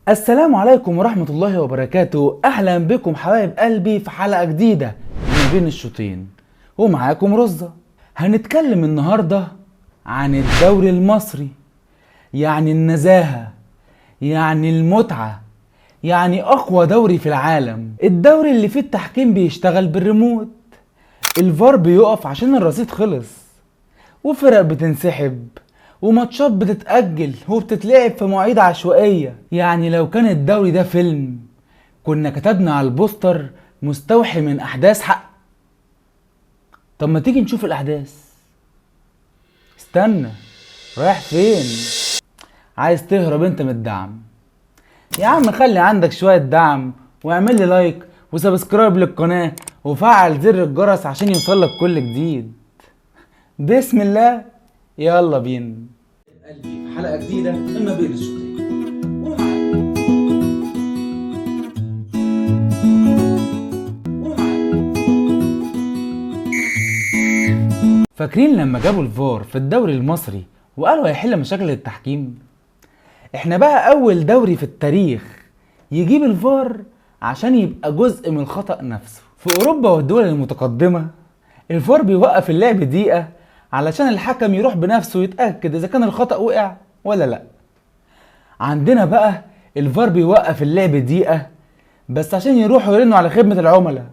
السلام عليكم ورحمة الله وبركاته. أهلا بكم حبايب قلبي في حلقة جديدة من بين الشوطين، ومعاكم رزة. هنتكلم النهاردة عن الدوري المصري، يعني النزاهة، يعني المتعة، يعني أقوى دوري في العالم. الدوري اللي فيه التحكيم بيشتغل بالريموت، الفار بيقف عشان الرصيد خلص، وفرق بتنسحب، وماتشات بتتأجل وبتتلعب في مواعيد عشوائية. يعني لو كان الدوري ده فيلم كنا كتبنا على البوستر مستوحي من أحداث حق. طب ما تيجي نشوف الأحداث. استنى، رايح فين؟ عايز تهرب انت من الدعم؟ يا عم خلي عندك شوية دعم، واعمل لي لايك وسبسكرايب للقناة وفعل زر الجرس عشان يوصلك كل جديد. بسم الله، يلا بينا قلبي في حلقة جديدة من ما بين الشوطين. فاكرين لما جابوا الفار في الدوري المصري وقالوا هيحل مشاكل التحكيم؟ احنا بقى اول دوري في التاريخ يجيب الفار عشان يبقى جزء من الخطأ نفسه. في اوروبا والدول المتقدمة الفار بيوقف اللعب دقيقة علشان الحكم يروح بنفسه يتأكد اذا كان الخطأ وقع ولا لا. عندنا بقى الفار بيوقف اللعب دقيقة بس عشان يروحوا يرنوا على خدمة العملاء: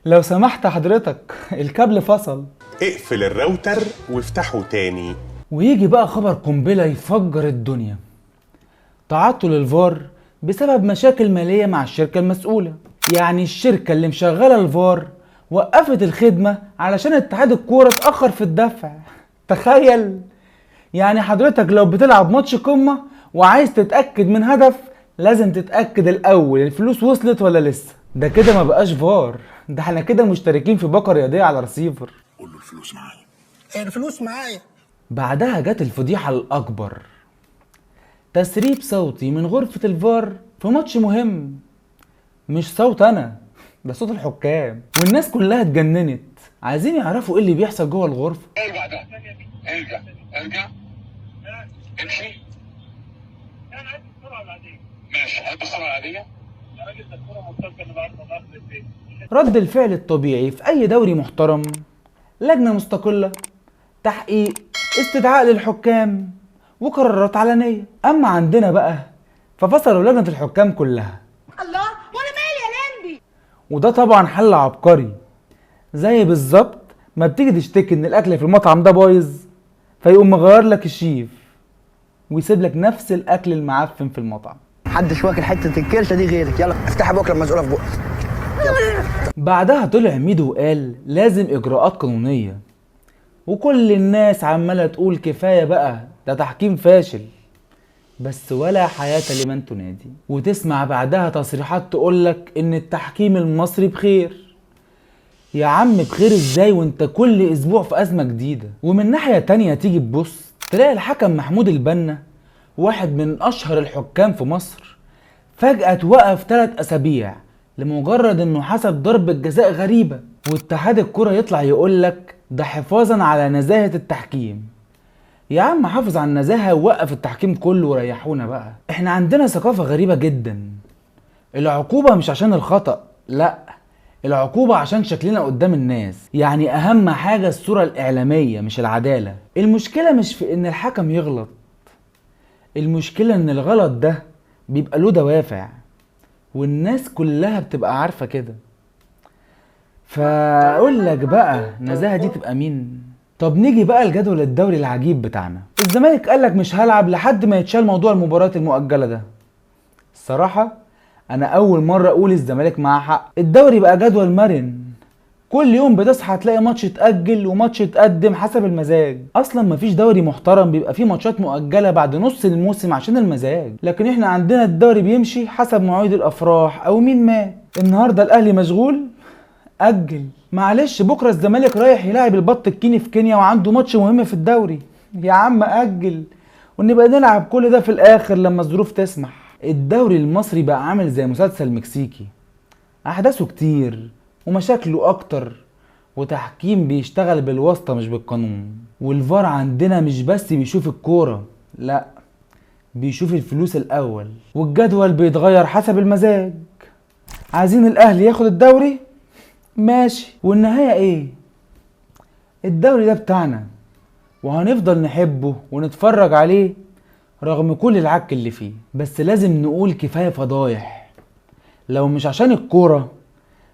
لو سمحت حضرتك الكابل فصل، اقفل الراوتر وافتحه تاني. ويجي بقى خبر قنبلة يفجر الدنيا: تعطل الفار بسبب مشاكل مالية مع الشركة المسؤولة. يعني الشركة اللي مشغلة الفار وقفت الخدمة علشان اتحاد الكورة اتأخر في الدفع. تخيل! يعني حضرتك لو بتلعب ماتش قمة وعايز تتأكد من هدف لازم تتأكد الأول الفلوس وصلت ولا لسه. ده كده ما بقاش فار، ده احنا كده مشتركين في باقة رياضية على رسيفر. قول له الفلوس معايا. الفلوس معايا. بعدها جت الفضيحة الأكبر: تسريب صوتي من غرفة الفار في ماتش مهم. مش صوت أنا، ده صوت الحكام. والناس كلها اتجننت عايزين يعرفوا ايه اللي بيحصل جوه الغرفة. ارجع ده، ارجع امشي. انا عايز السرعه العاديه. ماشي، هات السرعه العاديه. يا راجل ده الكوره مرتبطه اللي بعد ما ناخد البيت. رد الفعل الطبيعي في أي دوري محترم: لجنة مستقلة، تحقيق، استدعاء للحكام، وقرارات علنية. أما عندنا بقى ففصلوا لجنة الحكام كلها. الله، وانا مالي يا لمبي؟ وده طبعا حل عبقري، زي بالظبط ما بتيجي تشتكي ان الاكل في المطعم ده بايظ فيقوم مغير لك الشيف ويسيب لك نفس الاكل المعفن في المطعم. محدش واكل حته الكرشه دي غيرك. يلا افتح بقك لما مسؤوله في بقك. بعدها طلع ميدو وقال لازم اجراءات قانونية، وكل الناس عمالة تقول كفاية بقى ده تحكيم فاشل، بس ولا حياة لمن تنادي. وتسمع بعدها تصريحات تقولك ان التحكيم المصري بخير. يا عم بخير ازاي وانت كل اسبوع في ازمة جديدة؟ ومن ناحية تانية تيجي تبص تلاقي الحكم محمود البنا، واحد من اشهر الحكام في مصر، فجأة توقف 3 اسابيع لمجرد انه حسب ضربة جزاء غريبة، واتحاد الكرة يطلع يقولك ده حفاظا على نزاهة التحكيم. يا عم حافظ على النزاهة ووقف التحكيم كله وريحونا بقى. احنا عندنا ثقافة غريبة جدا: العقوبة مش عشان الخطأ، لا، العقوبة عشان شكلنا قدام الناس. يعني اهم حاجة الصورة الاعلامية مش العدالة. المشكلة مش في ان الحكم يغلط، المشكلة ان الغلط ده بيبقى له دوافع والناس كلها بتبقى عارفة كده. فاقول لك بقى النزاهة دي تبقى مين؟ طب نيجي بقى لجدول الدوري العجيب بتاعنا. الزمالك قالك مش هلعب لحد ما يتشال موضوع المباريات المؤجلة ده. الصراحة انا اول مرة اقول الزمالك معاه حق. الدوري بقى جدول مرن، كل يوم بتصحى تلاقي ماتش اتأجل وماتش اتقدم حسب المزاج. اصلا مفيش دوري محترم بيبقى فيه ماتشات مؤجلة بعد نص الموسم عشان المزاج، لكن احنا عندنا الدوري بيمشي حسب مواعيد الافراح او مين مات. النهاردة الاهلي مشغول، أجل. معلش بكرة الزمالك رايح يلاعب البط الكيني في كينيا وعنده ماتش مهم في الدوري. يا عم أجل ونبقى نلعب كل ده في الآخر لما الظروف تسمح. الدوري المصري بقى عامل زي مسلسل مكسيكي، أحداثه كتير ومشاكله أكتر، وتحكيم بيشتغل بالواسطة مش بالقانون. والفار عندنا مش بس بيشوف الكورة، لأ، بيشوف الفلوس الاول، والجدول بيتغير حسب المزاج. عايزين الاهلي ياخد الدوري؟ ماشي، والنهاية ايه؟ الدوري ده بتاعنا، وهنفضل نحبه ونتفرج عليه رغم كل العك اللي فيه. بس لازم نقول كفاية فضايح، لو مش عشان الكورة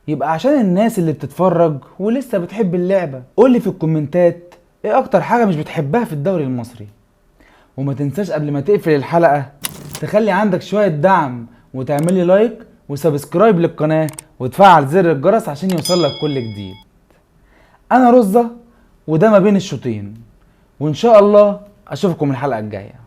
يبقى عشان الناس اللي بتتفرج ولسه بتحب اللعبة. قولي في الكومنتات ايه اكتر حاجة مش بتحبها في الدوري المصري، وما تنساش قبل ما تقفل الحلقة تخلي عندك شوية دعم وتعملي لايك وسبسكرايب للقناة وتفعل زر الجرس عشان يوصلك كل جديد. انا رزة، وده ما بين الشوطين، وان شاء الله اشوفكم الحلقة الجاية.